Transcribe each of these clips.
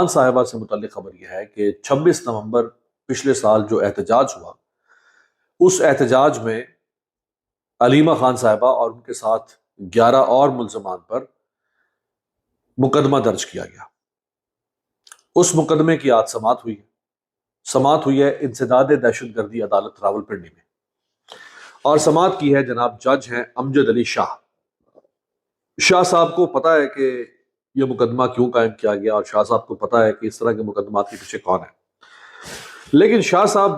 خان صاحبہ سے متعلق خبر یہ ہے کہ 26 نومبر پچھلے سال جو احتجاج ہوا، اس احتجاج میں علیمہ خان صاحبہ اور ان کے ساتھ 11 اور ملزمان پر مقدمہ درج کیا گیا۔ اس مقدمے کی آج سماعت ہوئی ہے انسداد دہشت گردی عدالت راولپنڈی میں، اور سماعت کی ہے جناب جج ہیں امجد علی شاہ صاحب کو پتا ہے کہ یہ مقدمہ کیوں قائم کیا گیا، اور شاہ صاحب کو پتا ہے کہ اس طرح کے مقدمات کے پیچھے کون ہے۔ لیکن شاہ صاحب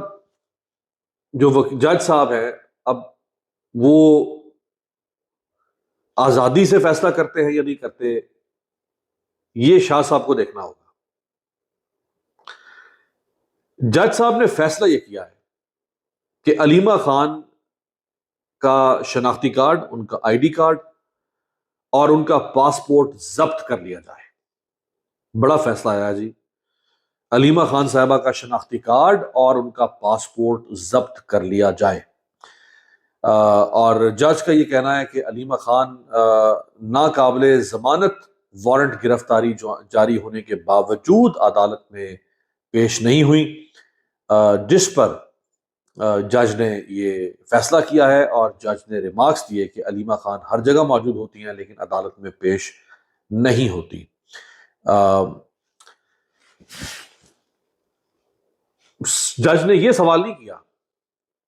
جو جج صاحب ہیں، اب وہ آزادی سے فیصلہ کرتے ہیں یا نہیں کرتے، یہ شاہ صاحب کو دیکھنا ہوگا۔ جج صاحب نے فیصلہ یہ کیا ہے کہ علیمہ خان کا شناختی کارڈ، ان کا آئی ڈی کارڈ اور ان کا پاسپورٹ ضبط کر لیا جائے۔ بڑا فیصلہ آیا جی، علیمہ خان صاحبہ کا شناختی کارڈ اور ان کا پاسپورٹ ضبط کر لیا جائے۔ اور جج کا یہ کہنا ہے کہ علیمہ خان ناقابل ضمانت وارنٹ گرفتاری جاری ہونے کے باوجود عدالت میں پیش نہیں ہوئی، جس پر جج نے یہ فیصلہ کیا ہے، اور جج نے ریمارکس دیے کہ علیمہ خان ہر جگہ موجود ہوتی ہیں لیکن عدالت میں پیش نہیں ہوتی۔ جج نے یہ سوال نہیں کیا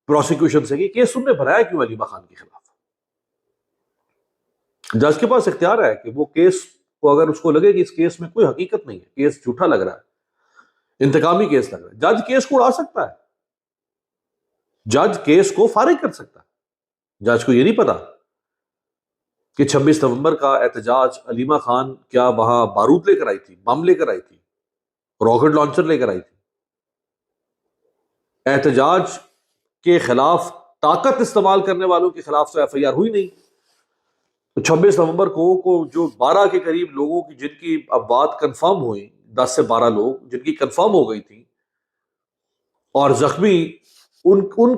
پروسیکیوشن سے کہ کیس تم نے بھرایا کیوں علیمہ خان کے خلاف۔ جج کے پاس اختیار ہے کہ وہ کیس کو، اگر اس کو لگے کہ اس کیس میں کوئی حقیقت نہیں ہے، کیس جھوٹا لگ رہا ہے، انتقامی کیس لگ رہا ہے، جج کیس کو اڑا سکتا ہے، جج کیس کو فارغ کر سکتا ہے۔ جج کو یہ نہیں پتا کہ 26 نومبر کا احتجاج علیمہ خان کیا وہاں بارود لے کر آئی تھی، بم لے کر آئی تھی، راکٹ لانچر لے کر آئی تھی۔ احتجاج کے خلاف طاقت استعمال کرنے والوں کے خلاف تو ایف آئی آر ہوئی نہیں۔ تو 26 نومبر کو جو 12 کے قریب لوگوں کی، جن کی اب بات کنفرم ہوئی، 10 سے 12 لوگ جن کی کنفرم ہو گئی تھی اور زخمی، ان